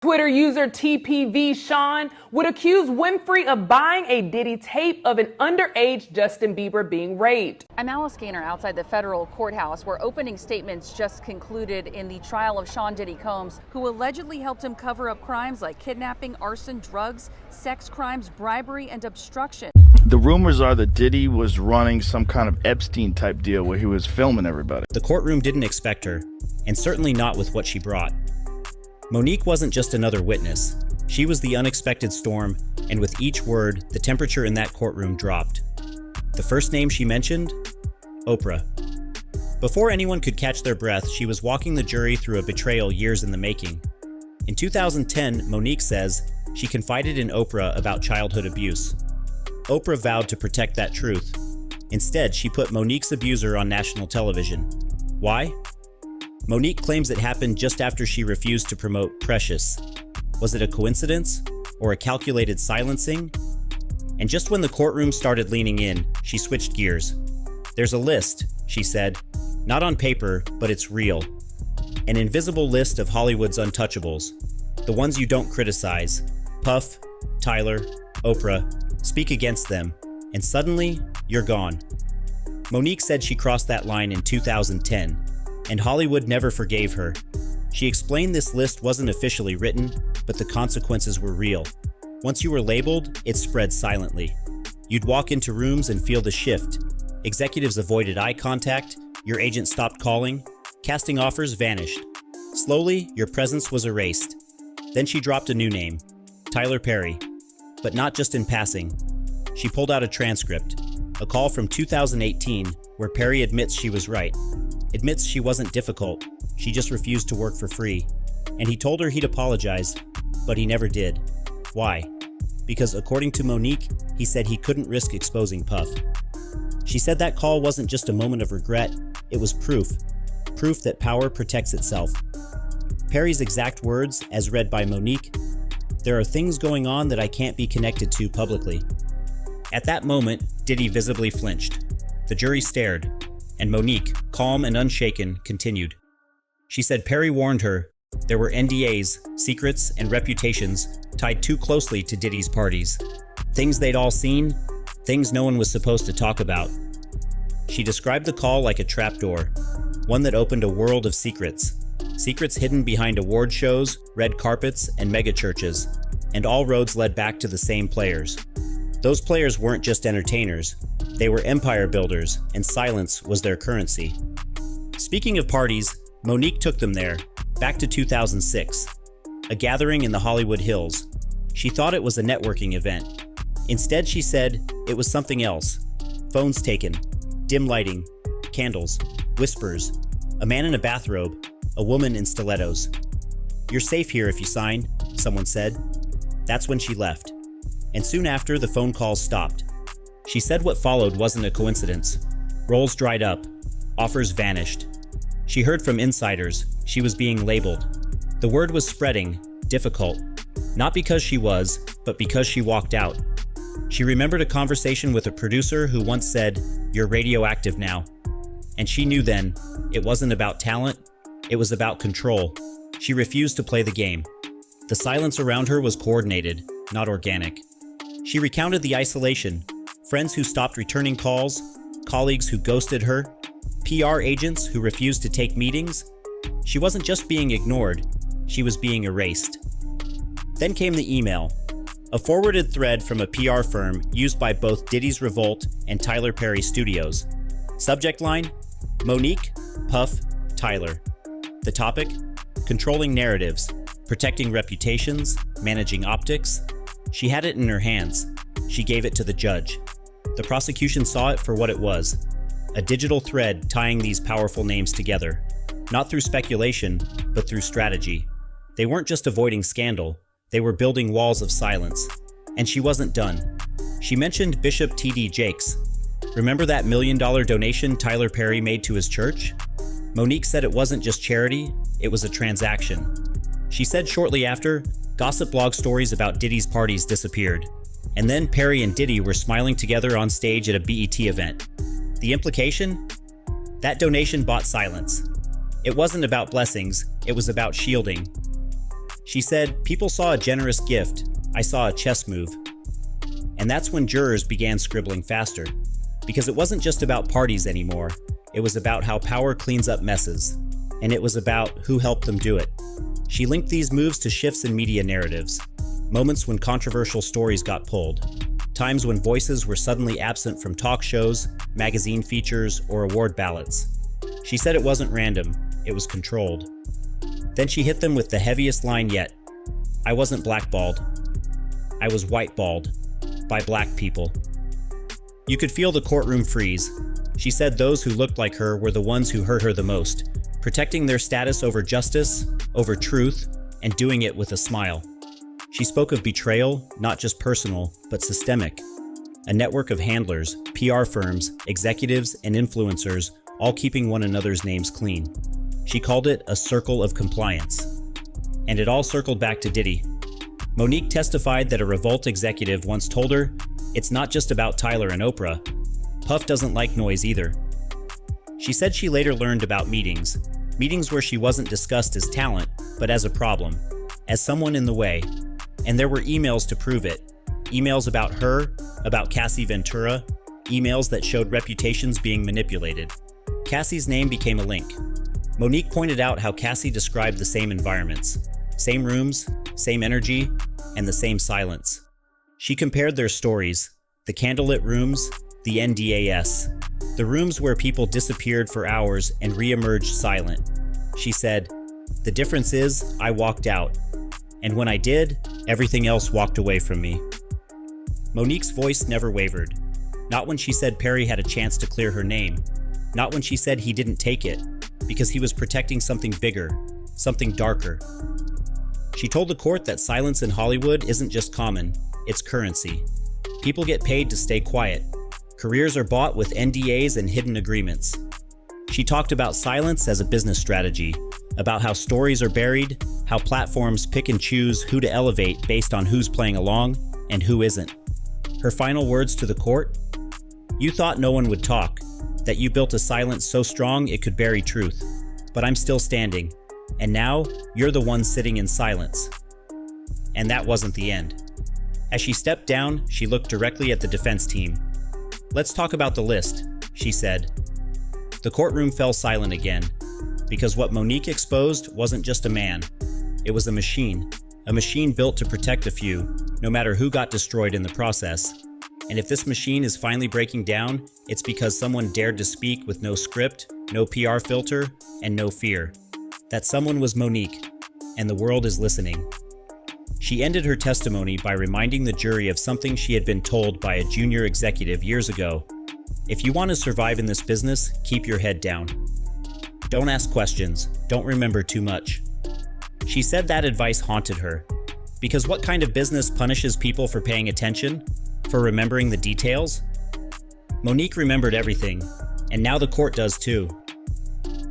Twitter user TPV Sean would accuse Winfrey of buying a Diddy tape of an underage Justin Bieber being raped. I'm Alice Gaynor outside the federal courthouse where opening statements just concluded in the trial of Sean Diddy Combs, who allegedly helped him cover up crimes like kidnapping, arson, drugs, sex crimes, bribery, and obstruction. The rumors are that Diddy was running some kind of Epstein type deal where he was filming everybody. The courtroom didn't expect her, and certainly not with what she brought. Monique wasn't just another witness. She was the unexpected storm, and with each word, the temperature in that courtroom dropped. The first name she mentioned? Oprah. Before anyone could catch their breath, she was walking the jury through a betrayal years in the making. In 2010, Monique says she confided in Oprah about childhood abuse. Oprah vowed to protect that truth. Instead, she put Monique's abuser on national television. Why? Monique claims it happened just after she refused to promote Precious. Was it a coincidence or a calculated silencing? And just when the courtroom started leaning in, she switched gears. There's a list, she said, not on paper, but it's real. An invisible list of Hollywood's untouchables, the ones you don't criticize. Puff, Tyler, Oprah, speak against them, and suddenly, you're gone. Monique said she crossed that line in 2010. And Hollywood never forgave her. She explained this list wasn't officially written, but the consequences were real. Once you were labeled, it spread silently. You'd walk into rooms and feel the shift. Executives avoided eye contact, your agent stopped calling, casting offers vanished. Slowly, your presence was erased. Then she dropped a new name, Tyler Perry. But not just in passing. She pulled out a transcript, a call from 2018 where Perry admits she was right. Admits she wasn't difficult, she just refused to work for free. And he told her he'd apologize, but he never did. Why? Because according to Monique, he said he couldn't risk exposing Puff. She said that call wasn't just a moment of regret, it was proof. Proof that power protects itself. Perry's exact words, as read by Monique, "There are things going on that I can't be connected to publicly." At that moment, Diddy visibly flinched. The jury stared. And Monique, calm and unshaken, continued. She said Perry warned her there were NDAs, secrets, and reputations tied too closely to Diddy's parties. Things they'd all seen, things no one was supposed to talk about. She described the call like a trapdoor, one that opened a world of secrets. Secrets hidden behind award shows, red carpets, and megachurches, and all roads led back to the same players. Those players weren't just entertainers. They were empire builders, and silence was their currency. Speaking of parties, Monique took them there, back to 2006, a gathering in the Hollywood Hills. She thought it was a networking event. Instead, she said it was something else. Phones taken, dim lighting, candles, whispers, a man in a bathrobe, a woman in stilettos. "You're safe here if you sign," someone said. That's when she left. And soon after, the phone calls stopped. She said what followed wasn't a coincidence. Roles dried up. Offers vanished. She heard from insiders she was being labeled. The word was spreading, difficult. Not because she was, but because she walked out. She remembered a conversation with a producer who once said, "You're radioactive now." And she knew then, it wasn't about talent, it was about control. She refused to play the game. The silence around her was coordinated, not organic. She recounted the isolation. Friends who stopped returning calls, colleagues who ghosted her, PR agents who refused to take meetings. She wasn't just being ignored, she was being erased. Then came the email, a forwarded thread from a PR firm used by both Diddy's Revolt and Tyler Perry Studios. Subject line, Monique, Puff, Tyler. The topic, controlling narratives, protecting reputations, managing optics. She had it in her hands. She gave it to the judge. The prosecution saw it for what it was, a digital thread tying these powerful names together, not through speculation, but through strategy. They weren't just avoiding scandal, they were building walls of silence. And she wasn't done. She mentioned Bishop T.D. Jakes. Remember that $1 million donation Tyler Perry made to his church? Monique said it wasn't just charity, it was a transaction. She said shortly after, gossip blog stories about Diddy's parties disappeared. And then Perry and Diddy were smiling together on stage at a BET event. The implication? That donation bought silence. It wasn't about blessings, it was about shielding. She said, "People saw a generous gift. I saw a chess move." And that's when jurors began scribbling faster. Because it wasn't just about parties anymore. It was about how power cleans up messes. And it was about who helped them do it. She linked these moves to shifts in media narratives. Moments when controversial stories got pulled. Times when voices were suddenly absent from talk shows, magazine features, or award ballots. She said it wasn't random, it was controlled. Then she hit them with the heaviest line yet. "I wasn't blackballed. I was whiteballed by black people." You could feel the courtroom freeze. She said those who looked like her were the ones who hurt her the most, protecting their status over justice, over truth, and doing it with a smile. She spoke of betrayal, not just personal, but systemic. A network of handlers, PR firms, executives, and influencers, all keeping one another's names clean. She called it a circle of compliance. And it all circled back to Diddy. Monique testified that a Revolt executive once told her, "It's not just about Tyler and Oprah. Puff doesn't like noise either." She said she later learned about meetings where she wasn't discussed as talent, but as a problem, as someone in the way. And there were emails to prove it. Emails about her, about Cassie Ventura, emails that showed reputations being manipulated. Cassie's name became a link. Monique pointed out how Cassie described the same environments, same rooms, same energy, and the same silence. She compared their stories, the candlelit rooms, the NDAS, the rooms where people disappeared for hours and re-emerged silent. She said, "The difference is, I walked out. And when I did, everything else walked away from me." Monique's voice never wavered. Not when she said Perry had a chance to clear her name. Not when she said he didn't take it, because he was protecting something bigger, something darker. She told the court that silence in Hollywood isn't just common, it's currency. People get paid to stay quiet. Careers are bought with NDAs and hidden agreements. She talked about silence as a business strategy, about how stories are buried, how platforms pick and choose who to elevate based on who's playing along and who isn't. Her final words to the court? "You thought no one would talk, that you built a silence so strong it could bury truth. But I'm still standing, and now you're the one sitting in silence." And that wasn't the end. As she stepped down, she looked directly at the defense team. "Let's talk about the list," she said. The courtroom fell silent again, because what Monique exposed wasn't just a man. It was a machine built to protect a few, no matter who got destroyed in the process. And if this machine is finally breaking down, it's because someone dared to speak with no script, no PR filter, and no fear. That someone was Monique, and the world is listening. She ended her testimony by reminding the jury of something she had been told by a junior executive years ago. "If you want to survive in this business, keep your head down. Don't ask questions, don't remember too much." She said that advice haunted her. Because what kind of business punishes people for paying attention? For remembering the details? Monique remembered everything, and now the court does too.